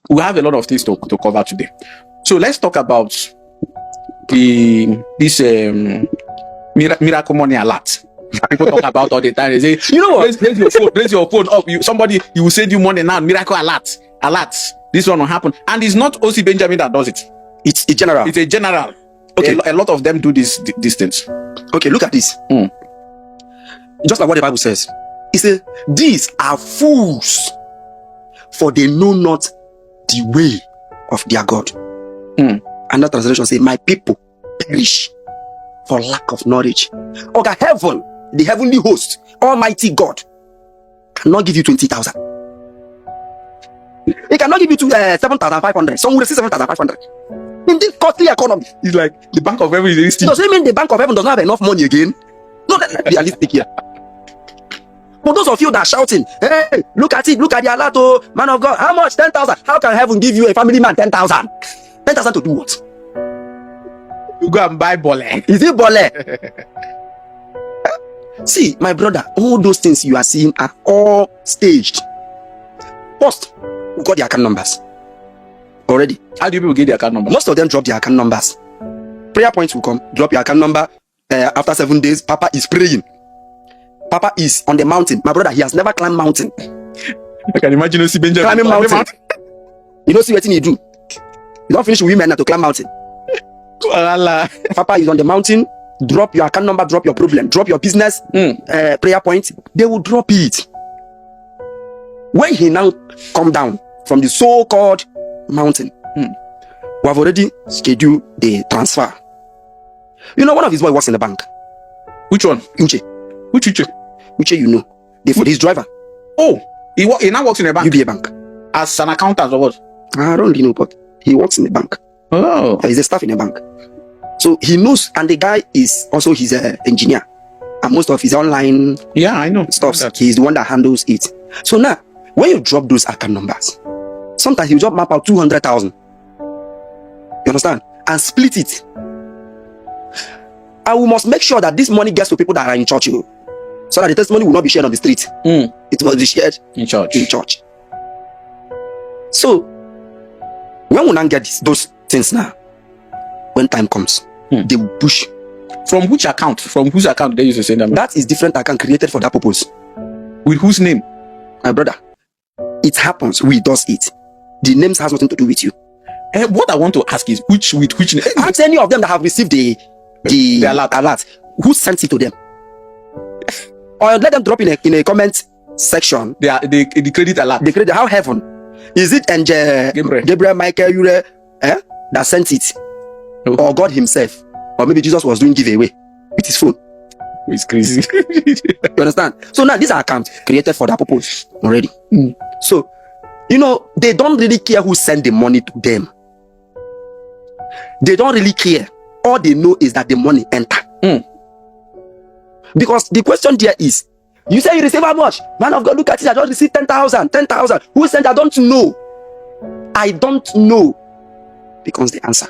we have a lot of things to cover today. So let's talk about this miracle money alert. People talk about all the time. They say, you know what? Raise your phone up. Somebody will send you money now. Miracle alert. This one will happen. And it's not O.C. Benjamin that does it. It's a general. It's a general. Okay. A lot of them do these things. Okay, look at this. Just like what the Bible says. It says, these are fools, for they know not the way of their God. Another translation says, my people perish for lack of knowledge. Okay, heaven, the heavenly host, Almighty God, cannot give you 20,000. He cannot give you 7,500. Some will receive 7,500. In this costly economy, it's like the Bank of Heaven is listed. Does it mean the Bank of Heaven does not have enough money again? No, let's be realistic here. For those of you that are shouting, hey, look at it, look at the alert, oh, man of God, how much? 10,000. How can heaven give you a family man 10,000? 10,000 to do what? You go and buy bole. Is it bole? See, my brother, all those things you are seeing are all staged. First, we got the account numbers already. How do people get the account number? Most of them drop their account numbers. Prayer points will come, drop your account number. After 7 days, Papa is praying. Papa is on the mountain. My brother, he has never climbed mountain. I can imagine O.C. Benjamin climbing mountain. You don't see what he do. You don't finish with women now to climb mountain. Papa is on the mountain. Drop your account number, drop your problem, drop your business prayer point. They will drop it. When he now come down from the so-called mountain, we have already scheduled the transfer. You know, one of his boys works in the bank. Which one? Uche. Which Uche? Uche, you know. His driver. Oh, he now works in a bank? UBA bank. As an accountant or what? I don't really know, but he works in the bank. Oh. He's a staff in a bank. So he knows, and the guy is also his engineer. And most of his online I know stuff, he's the one that handles it. So now, when you drop those account numbers, sometimes you just map out 200,000. You understand? And split it. And we must make sure that this money gets to people that are in church, so that the testimony will not be shared on the street. It must be shared in church. So, when we now get those things now, when time comes, they will push. From which account? From whose account they used to send them? That is different account created for that purpose. With whose name? My brother, it happens. We does it. The names has nothing to do with you. What I want to ask is which name? Ask any of them that have received the alert. Who sent it to them? Or let them drop in a comment section. The credit alert. The credit. How heaven? Is it Gabriel Michael Ure that sent it? Oh. Or God himself? Or maybe Jesus was doing giveaway with his phone? It's crazy. You understand? So now these are accounts created for that purpose already. So, you know, they don't really care who sent the money to them. They don't really care. All they know is that the money enter. Because the question there is, you say you receive how much? Man of God, look at it. I just received 10,000. 10,000. Who sent? I don't know. I don't know. Becomes the answer.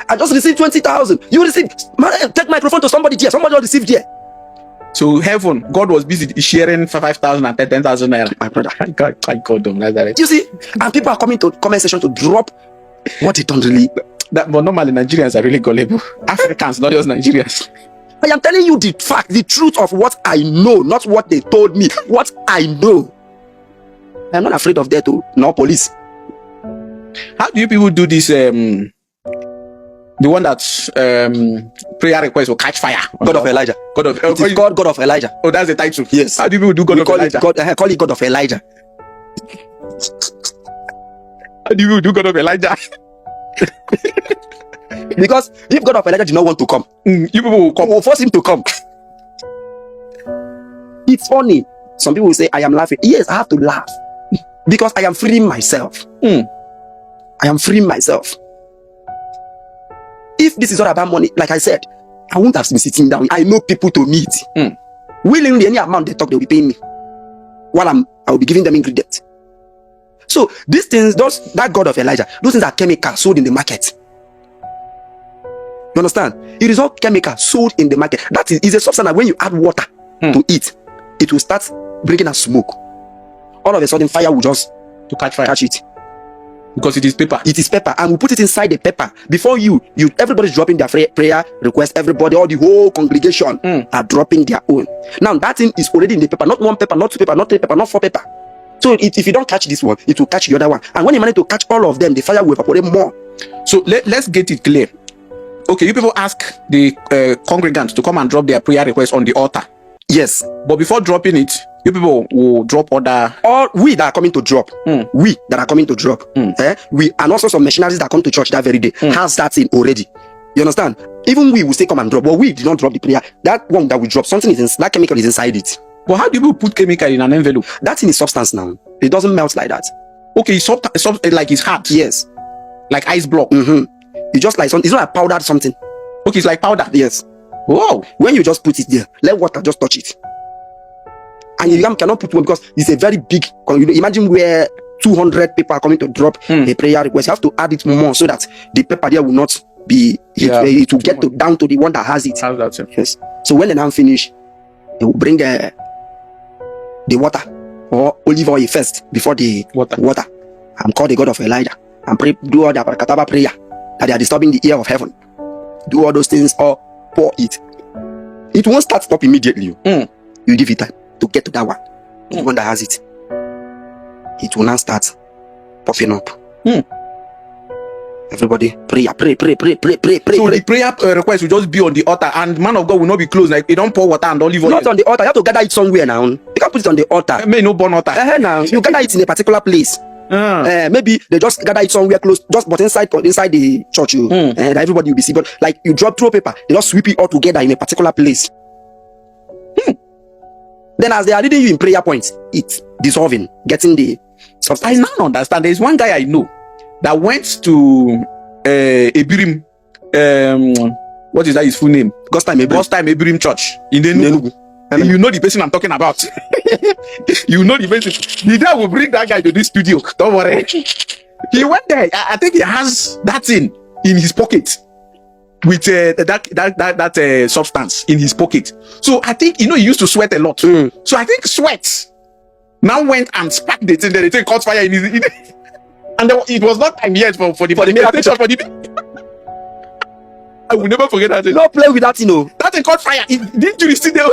I just received 20,000. You received. Man, take microphone to somebody there. Somebody just received there. So heaven, God was busy sharing 5,000 and 10,000 naira. My brother, I called them. You see, and people are coming to comment section to drop what they don't really. But normally Nigerians are really gullible. Africans, not just Nigerians. I am telling you the fact, the truth of what I know, not what they told me. What I know. I'm not afraid of death, no police. How do you people do this? The one that prayer request will catch fire. God of Elijah. It is called God of Elijah. Oh, that's the title. Yes. How do people do God of Elijah? Call it God of Elijah. How do you do God of Elijah? Because if God of Elijah did not want to come, you people will come. We'll force him to come. It's funny. Some people will say, I am laughing. Yes, I have to laugh. Because I am freeing myself. I am freeing myself. If this is all about money, like I said, I won't have been sitting down. I know people to meet. Willingly, any amount they talk, they'll be paying me. While I will be giving them ingredients. So these things, that God of Elijah, those things are chemicals sold in the market. You understand? It is all chemical sold in the market. That is a substance that when you add water to it, it will start bringing a smoke. All of a sudden, fire will just To catch fire. Catch it. Because it is paper. It is paper, and we put it inside the paper. Before everybody's dropping their prayer request. Everybody, all the whole congregation are dropping their own. Now that thing is already in the paper. Not one paper, not two paper, not three paper, not four paper. So if you don't catch this one, it will catch the other one. And when you manage to catch all of them, the fire will evaporate more. So let's get it clear. Okay, you people ask the congregants to come and drop their prayer request on the altar. Yes. But before dropping it, you people will drop other. All we that are coming to drop, we that are coming to drop, we and also some missionaries that come to church that very day has that in already. You understand? Even we will say come and drop, but we did not drop the prayer. That one that we drop, something is in, that chemical is inside it. But how do you put chemical in an envelope? That thing is substance now. It doesn't melt like that. Okay, like it's hard. Yes. Like ice block. It's just like something. It's not like powdered something. Okay, it's like powder. Yes. Whoa. When you just put it there, let water just touch it. And you cannot put one because it's a very big. You know, imagine where 200 people are coming to drop a prayer request. You have to add it more so that the paper there will not be. It will get down to the one that has it. Yes. So when they now finish, they will bring the water or olive oil first before the water. And call the God of Elijah and pray. Do all the Abracadabra prayer that they are disturbing the ear of heaven. Do all those things or pour it. It won't start up immediately. You give it time to get to that one. The one that has it. It will now start popping up. Everybody pray. So the prayer request will just be on the altar, and man of God will not be close. Like you don't pour water and olive oil. Not on the altar. You have to gather it somewhere now. You can't put it on the altar. May no burn altar. Now you gather it in a particular place. Maybe they just gather it somewhere close, but inside the church, and everybody will be see. But like you drop through paper, they just sweep it all together in a particular place. Then as they are reading you in prayer points, it's dissolving, getting the substance. I now understand. There's one guy I know that went to Ebirim. What is that? His full name? God's Time Ebirim Church in Enugu. You know the person I'm talking about. You know the person. The guy will bring that guy to this studio. Don't worry. He went there. I think he has that thing in his pocket with that substance in his pocket. So I think he used to sweat a lot. So I think sweat now went and sparked the thing. The thing caught fire in his. And it was not time yet for the miracle. I will never forget that thing. Don't play with that, That thing caught fire. Didn't you see there?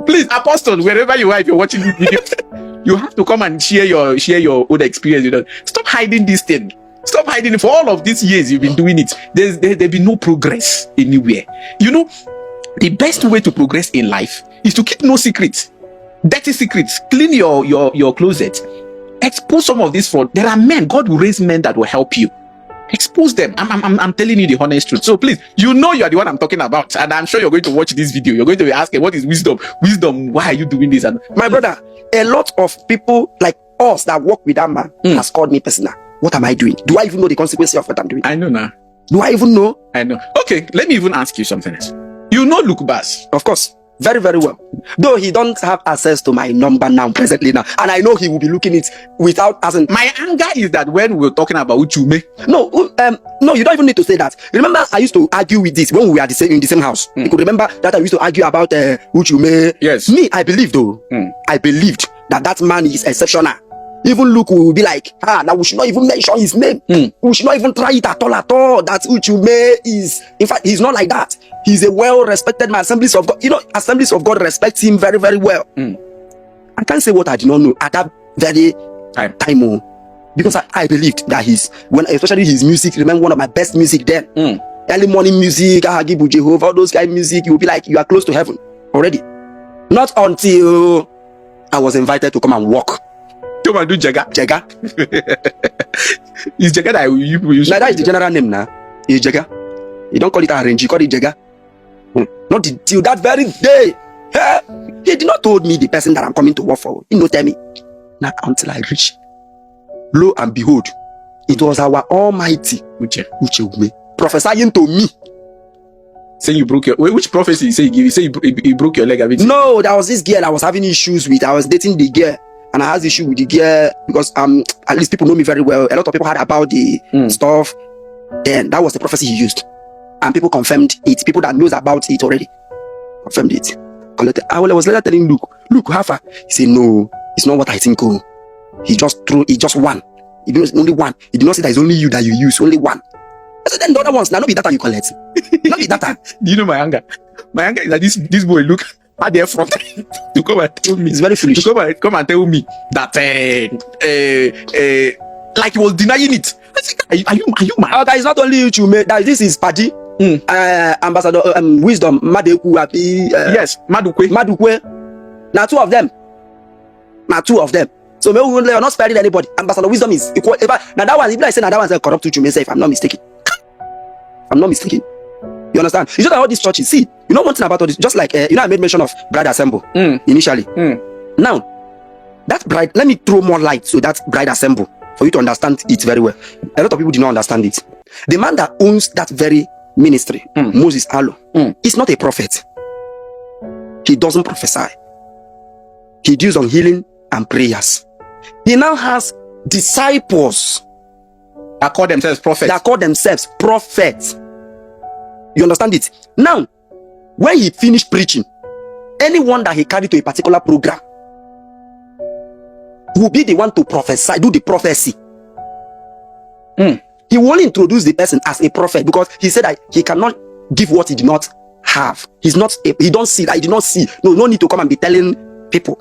Please, Apostle, wherever you are, if you're watching this video, you have to come and share your own experience with us. Stop hiding this thing. Stop hiding it. For all of these years you've been doing it, there's been no progress anywhere. The best way to progress in life is to keep no secrets, dirty secrets. Clean your closet. Expose some of this fraud. There are men. God will raise men that will help you. Expose them. I'm telling you the honest truth. So please, you are the one I'm talking about, and I'm sure you're going to watch this video. You're going to be asking, what is wisdom? Wisdom, why are you doing this? And my brother, a lot of people like us that work with that man has called me personal. What am I doing? Do I even know the consequences of what I'm doing? I know now. Do I even know? I know. Okay, let me even ask you something else. You know Luke Bass? Of course. Very, very well. Though he don't have access to my number presently now. And I know he will be looking it without asking. My anger is that when we're talking about Uchume. No, you don't even need to say that. Remember, I used to argue with this when we were in the same house. You could remember that I used to argue about Uchume. Yes. Me, I believed though. I believed that man is exceptional. Even Luke will be like, now we should not even mention his name. We should not even try it at all. That Uchume is, in fact, he's not like that. He's a well-respected man. Assemblies of God, Assemblies of God respect him very, very well. I can't say what I did not know at that very time. Because I believed that especially his music, remember one of my best music then. Early morning music, Ahagibu Jehovah, all those kind of music, you'll be like, you are close to heaven already. Not until I was invited to come and walk. Come and do Jega. It's Jega that you use. Now that is the general name now. It's Jega. You don't call it Arrange, you call it Jega. Not till that very day. He did not told me the person that I'm coming to work for. He did not tell me. Not until I reach. Lo and behold, it was our Almighty Uche prophesying to me. Saying you broke your. Which prophecy? You say you broke your leg a bit? No, there was this girl I was having issues with. I was dating the girl. And I had issue with the girl because at least people know me very well. A lot of people heard about the stuff. Then that was the prophecy he used. And people confirmed it. People that knows about it already confirmed it. I was later telling Luke, how far? He said, no, it's not what I think. he just one. He knows only one. He did not say that it's only you that you use, only one. I said, then the other ones, now not be data you collect. Not be data. Do you know my anger? My anger is that this boy look at the front to come and tell me. It's very foolish. To come and tell me that like he was denying it. I said, are you mad? That is not only you, mate. That this is Padi, Ambassador Wisdom, Madeku, yes, Madukwe. Now two of them. So we are not sparing anybody. Ambassador Wisdom is equal. Now that one, if I say now that one's a corrupt to if I'm not mistaken. You understand? It's just that all these churches, see, you know one thing about all this, just like I made mention of bride assemble initially. Now, that bride, let me throw more light to that bride assemble for you to understand it very well. A lot of people do not understand it. The man that owns that very ministry, Moses Allo, is not a prophet. He doesn't prophesy. He deals on healing and prayers. He now has disciples that call themselves prophets. You understand it? Now, when he finished preaching, anyone that he carried to a particular program will be the one to prophesy, do the prophecy. He will only introduce the person as a prophet because he said that he cannot give what he did not have. He don't see. I did not see. No need to come and be telling people.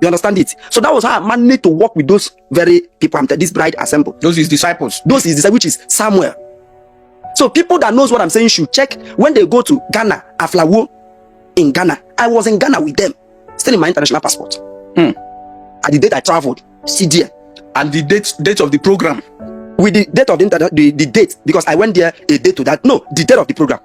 You understand it? So that was how I managed to work with those very people. This bride assemble. Those his disciples. Which is Samuel. So people that knows what I'm saying should check when they go to Ghana, Aflawo in Ghana. I was in Ghana with them, still in my international passport. At the date I traveled, CDM. And the date of the program. With the date of the date, because I went there a day to that. No, the date of the program.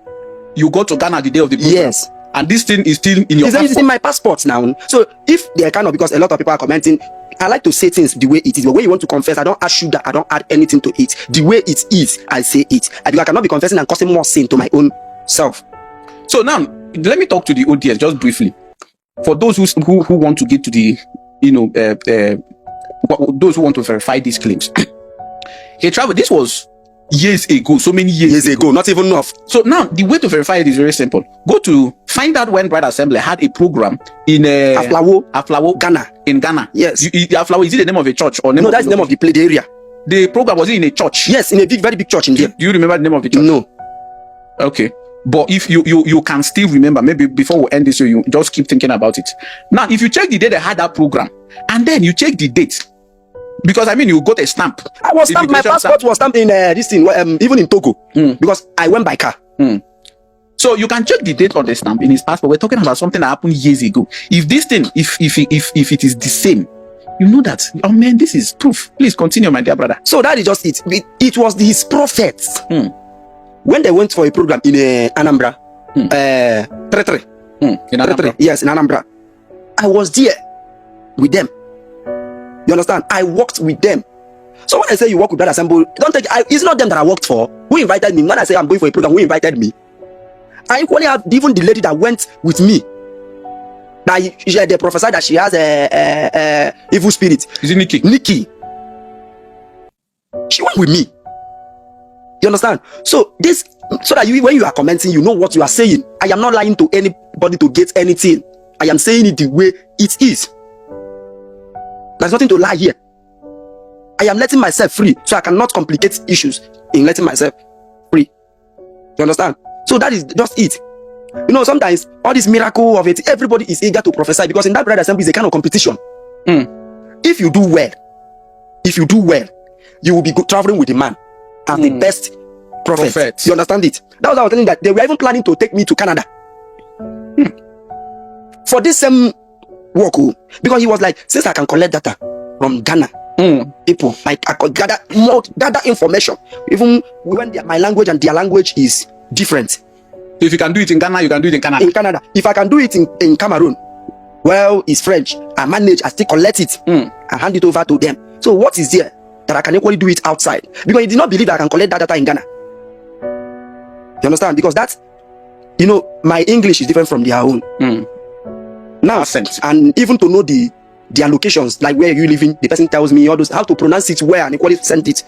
You go to Ghana the day of the program. Yes. And this thing is still in your passport. It's in my passport now. So if they cannot, because a lot of people are commenting, I like to say things the way it is. The way you want to confess, I don't add sugar, I don't add anything to it. The way it is, I say it. I cannot be confessing and causing more sin to my own self. So now, let me talk to the audience just briefly. For those who want to get to the, those who want to verify these claims. Hey, Travel, this was years ago, so many years ago, not even enough. So now the way to verify it is very simple. Go to find out when Bride Assembly had a program in Aflawo, Ghana. In Ghana. Yes. Aflawo, is it the name of a church or name? No, that's the name of the area. The program was in a church. Yes, in a very big church in there. Do you remember the name of the church? No. Okay. But if you can still remember, maybe before we end this, you just keep thinking about it. Now, if you check the day they had that program, and then you check the date, because I mean, you got a stamp. I was stamped. My passport was stamped in this thing, even in Togo, because I went by car. So you can check the date on the stamp in his passport. We're talking about something that happened years ago. If this thing, if it is the same, you know that. Oh man, this is proof. Please continue, my dear brother. So that is just it. It was his prophets. When they went for a program in Anambra, Prayerrequests. In Anambra. Yes, in Anambra. I was there with them. You understand? I worked with them. So when I say you work with that assembly, don't take. It's not them that I worked for. Who invited me? When I say I'm going for a program, who invited me? I equally have even the lady that went with me. That they prophesied that she has a evil spirit. Is it Nikki? Nikki. She went with me. You understand? So that when you are commenting, you know what you are saying. I am not lying to anybody to get anything. I am saying it the way it is. There's nothing to lie here. I am letting myself free, so I cannot complicate issues in letting myself free. You understand? So that is just it. You know, sometimes all this miracle of it, everybody is eager to prophesy because in that bride assembly is a kind of competition. If you do well, you will be traveling with the man as the best prophet. You understand it? That was what I was telling you, that they were even planning to take me to Canada for this same work, because he was like, since I can collect data from Ghana people, like I could gather information, even when my language and their language is different. If you can do it in Ghana, you can do it in Canada. In Canada. If I can do it in Cameroon, well, it's French. I manage, I still collect it and hand it over to them. So what is there that I can equally do it outside? Because he did not believe that I can collect that data in Ghana. You understand? Because that's, my English is different from their own. Now, and even to know their locations, like where you living, the person tells me all those, how to pronounce it where, and equally send it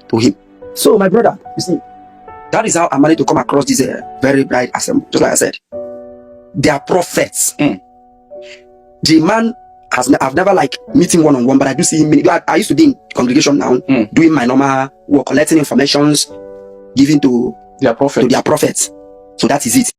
to him. So my brother, you see, that is how I managed to come across this very bright assembly. Just like I said, they are prophets. The man I've never like meeting one-on-one, but I do see him. I used to be in congregation now, doing my normal work, collecting informations, giving to their prophets. So that is it.